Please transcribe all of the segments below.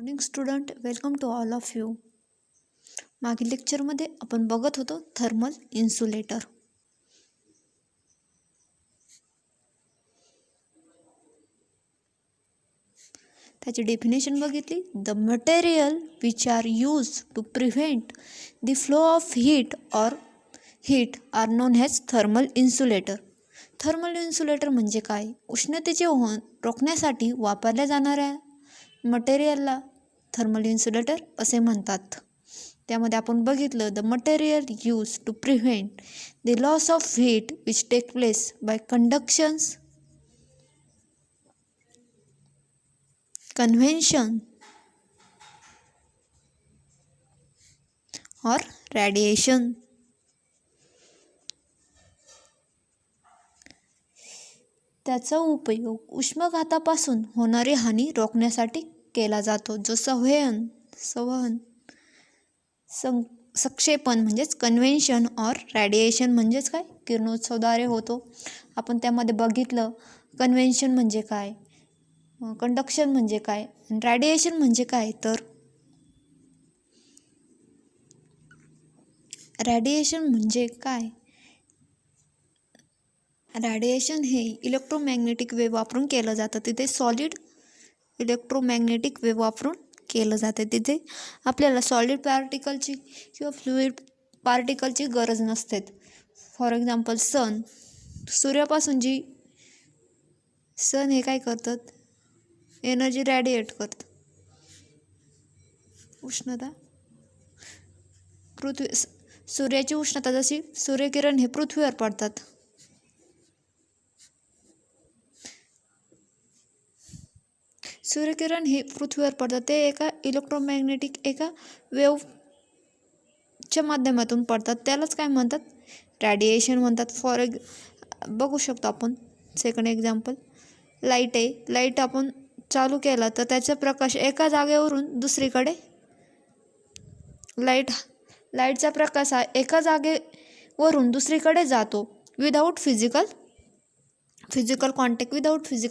Morning student, welcome to all of you. मागील लेक्चरमध्ये आपण बघत होतो थर्मल इन्सुलेटर. त्याची डेफिनेशन बघितली. The material which are use to prevent the flow of heat are known as thermal insulator. Thermal insulator म्हणजे काय? उष्णतेचे वहन रोखण्यासाठी वापरल्या जाणाऱ्या मटेरियलला थर्मल इन्सुलेटर असे म्हणतात. त्यामध्ये आपण बघितलं, the material use to prevent the loss of heat which take place by conductions, convection or radiation. त्याचा उपयोग उष्माघातापासून होणारी हानी रोखण्यासाठी केला जातो, जो संवहन संक्षेपण म्हणजेच कन्व्हेन्शन और रॅडिएशन म्हणजेच काय, किरणोत्सर्गाद्वारे होतो. आपण त्यामध्ये बघितलं कन्व्हेन्शन म्हणजे काय, कंडक्शन म्हणजे काय, आणि रॅडिएशन म्हणजे काय. तर रॅडिएशन म्हणजे काय? रॅडिएशन हे इलेक्ट्रोमॅग्नेटिक वेव्ह वापरून केलं जातं. तिथे सॉलिड इलेक्ट्रोमॅग्नेटिक वेव्ह वापरून केलं जातं. तिथे आपल्याला सॉलिड पार्टिकलची किंवा फ्लुइड पार्टिकलची गरज नसते. फॉर एक्झाम्पल सूर्यापासून सन हे काय करतात, एनर्जी रॅडिएट करतात. उष्णता सूर्याची उष्णता जशी सूर्यकिरण हे पृथ्वीवर पडतात. सूर्यकिरण हे पृथ्वीवर पडतात. ते एका इलेक्ट्रोमॅग्नेटिक वेव्हच्या माध्यमातून पडतात. त्यालाच काय म्हणतात, रॅडिएशन म्हणतात. बघू शकतो आपण सेकंड एक्झाम्पल, लाईट आहे. लाईट आपण चालू केला तर त्याचा प्रकाश एका जागेवरून दुसरीकडे, लाईटचा प्रकाश हा एका जागेवरून दुसरीकडे जातो विदाऊट फिजिकल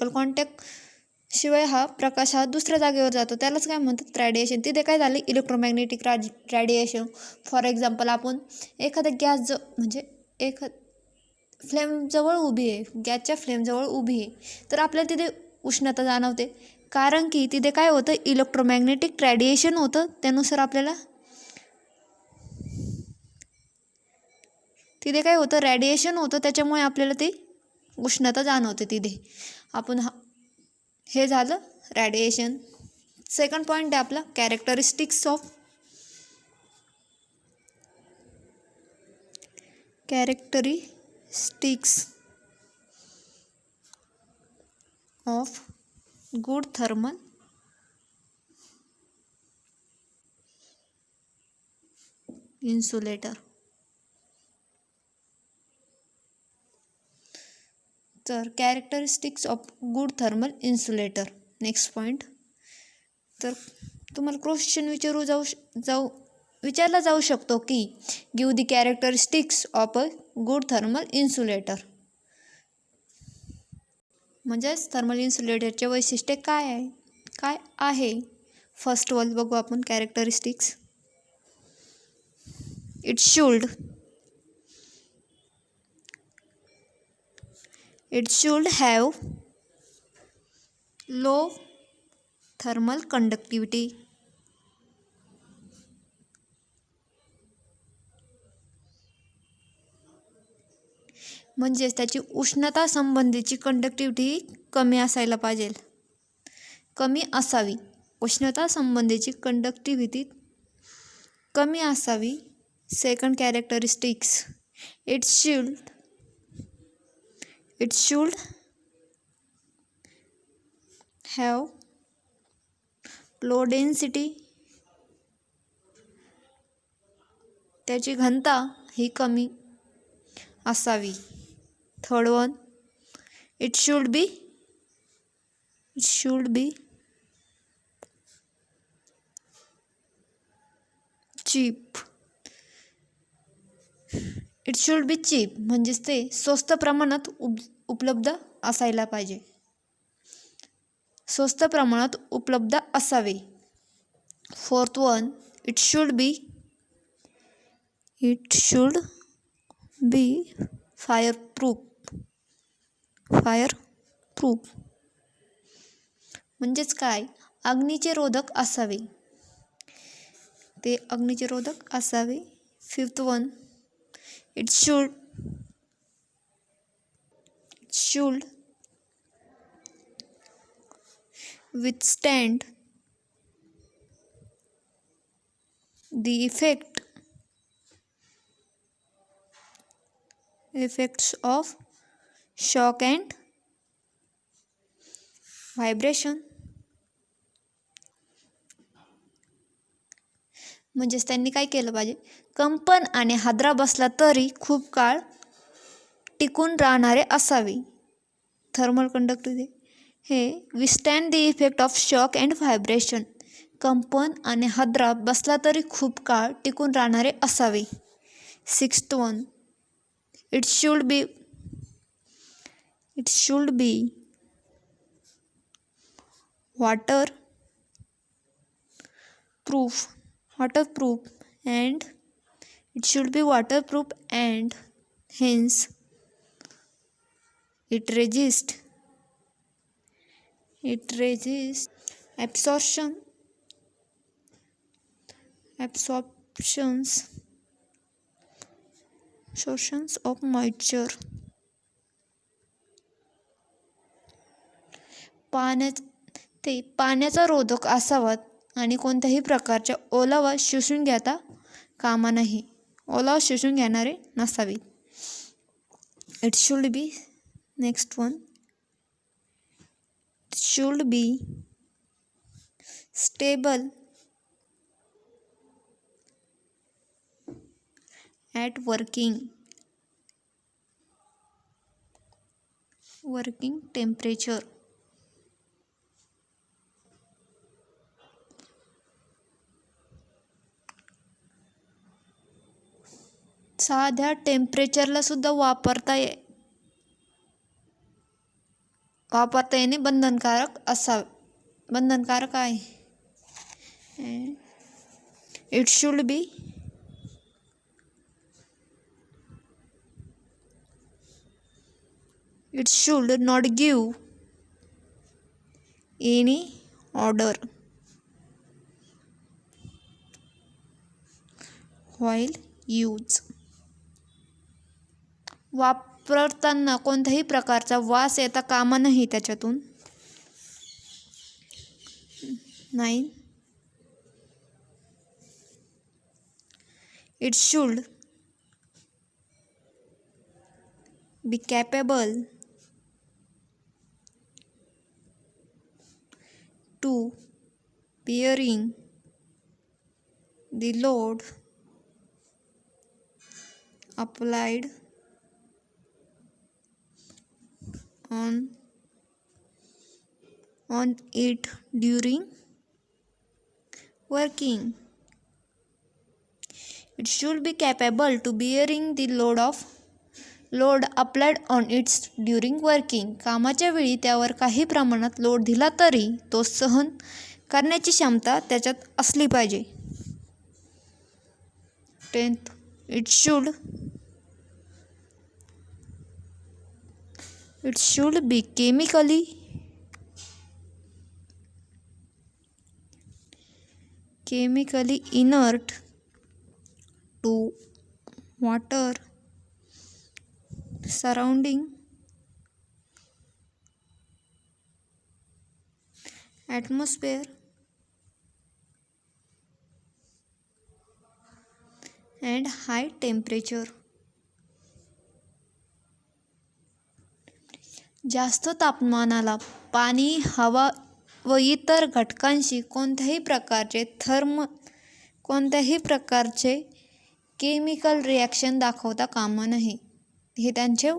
कॉन्टॅक्ट शिवाय हा प्रकाश हा दुसऱ्या जागेवर जातो. त्यालाच काय म्हणतात, रॅडिएशन. तिथे काय झालं, इलेक्ट्रोमॅग्नेटिक रॅडिएशन. फॉर एक्झाम्पल, आपण एखाद्या गॅस फ्लेमजवळ उभी आहे, गॅसच्या फ्लेमजवळ उभी आहे, तर आपल्याला तिथे उष्णता जाणवते. कारण की तिथे काय होतं, इलेक्ट्रोमॅग्नेटिक रॅडिएशन होतं. त्यानुसार आपल्याला तिथे काय होतं, रॅडिएशन होतं. त्याच्यामुळे आपल्याला ती उष्णता जाणवते तिथे. हे झालं रॅडिएशन. सेकंड पॉईंट आहे आपला characteristics of good thermal insulator. तर characteristics of good thermal insulator. Next point. तर तुम्हाला क्वेश्चन विचारला जाऊ शकतो की give the characteristics of a good thermal insulator. म्हणजेच थर्मल इन्सुलेटरचे वैशिष्ट्य काय आहे. फर्स्ट वन बघू आपण, characteristics. It should have low thermal conductivity. म्हणजेच त्याची उष्णता संबंधीची कंडक्टिव्हिटी कमी असायला पाहिजे, कमी असावी. उष्णता संबंधीची कंडक्टिव्हिटी कमी असावी. Second characteristics, It should have low density. त्याची घनता ही कमी असावी. Third one, It should be cheap. It should be cheap म्हणजेच ते स्वस्त प्रमाणात उपलब्ध असायला पाहिजे, स्वस्त प्रमाणात उपलब्ध असावे. Fourth one, it should be fireproof. म्हणजेच काय, अग्नीचे रोधक असावे, ते अग्नीचे रोधक असावे. Fifth one, it should withstand the effects of shock and vibration. म्हणजेच त्यांनी काय केलं पाहिजे, कंपन आणि हादरा बसला तरी खूप काळ टिकून राहणारे असावे. थर्मल कंडक्टिव्हिटी हे विस्टँड the effect of shock and vibration, कंपन आणि हादरा बसला तरी खूप काळ टिकून राहणारे असावे. Sixth one, it should B waterproof and hence it resists absorptions of moisture. पाण्याचा रोधक असावा आणि कोणत्याही प्रकारच्या ओलावा शोषून घेता कामा नाही, ओलावा शोषून घेणारे नसावे. It should B, next one, it should be stable at working temperature. साध्या टेम्परेचरला सुद्धा वापरता येणे बंधनकारक आहे. It should not give any odor while use. वापरताना कोणत्याही प्रकारचा वास येता कामा नाही त्याच्यातून. 9, it should be capable to bearing the load applied on it during working. It should be capable to bearing the load applied on it during working. कामाच्या वेळी त्यावर काही प्रमाणात लोड दिला तरी तो सहन करण्याची क्षमता त्याच्यात असली पाहिजे. 10th, it should be chemically inert to water surrounding atmosphere and high temperature. जास्त तापमानाला पाणी, हवा व इतर घटकांशी कोणत्याही प्रकारचे केमिकल रिॲक्शन दाखवता कामा नये. हे त्यांचे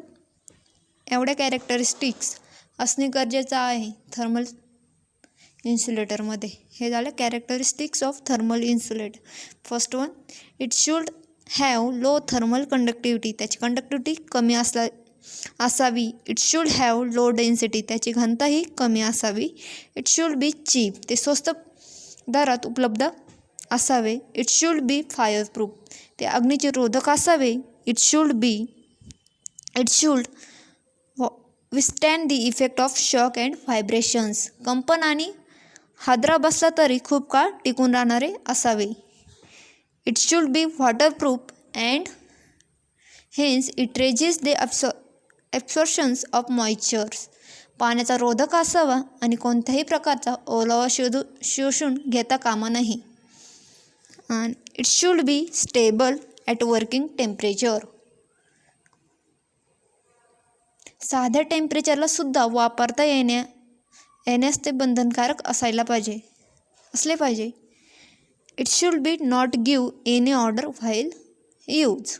एवढे कॅरेक्टरिस्टिक्स असणे गरजेचं आहे थर्मल इन्सुलेटरमध्ये. हे झालं characteristics of thermal insulator. First one, it should have low thermal conductivity, त्याची कंडक्टिव्हिटी कमी असावी. It should have low density, त्याची घनताही कमी असावी. इट शुड बी चीप, ते स्वस्त दारात उपलब्ध असावे. It should be fireproof. ते अग्नीचे रोधक असावे. इट शुड विस्टँड the effect of shock and vibrations. कंपन आणि हादरा बसला तरी खूप काळ टिकून राहणारे असावे. It should be waterproof and hence it resist the absorptions of moistures. पाण्याचा रोधक असावा आणि कोणत्याही प्रकारचा ओलावा शोषून घेता कामा नये. आणि it should be stable at working temperature. साध्या टेम्परेचरला सुद्धा वापरता येण्यास ते बंधनकारक असले पाहिजे. It should be not give any odour while use.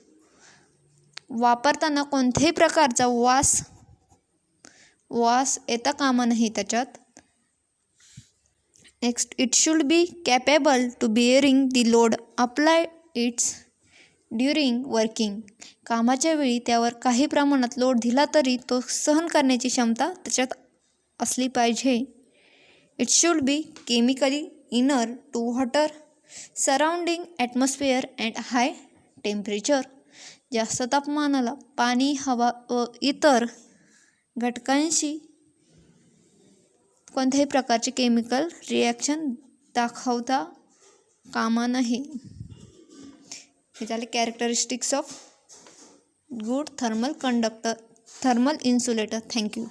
वापरताना कोणत्याही प्रकारचा वास येता कामा नाही त्याच्यात. Next, it should be capable to bearing the load apply its during working. कामाच्या वेळी त्यावर काही प्रमाणात लोड दिला तरी तो सहन करण्याची क्षमता त्याच्यात असली पाहिजे. It should be chemically inert to water surrounding atmosphere at high temperature. जास्त तापमानाला पाणी, हवा व इतर घटकांशी कोणत्याही प्रकारचे केमिकल रिॲक्शन दाखवता कामा नये. हे झाले characteristics of good thermal insulator. Thank you.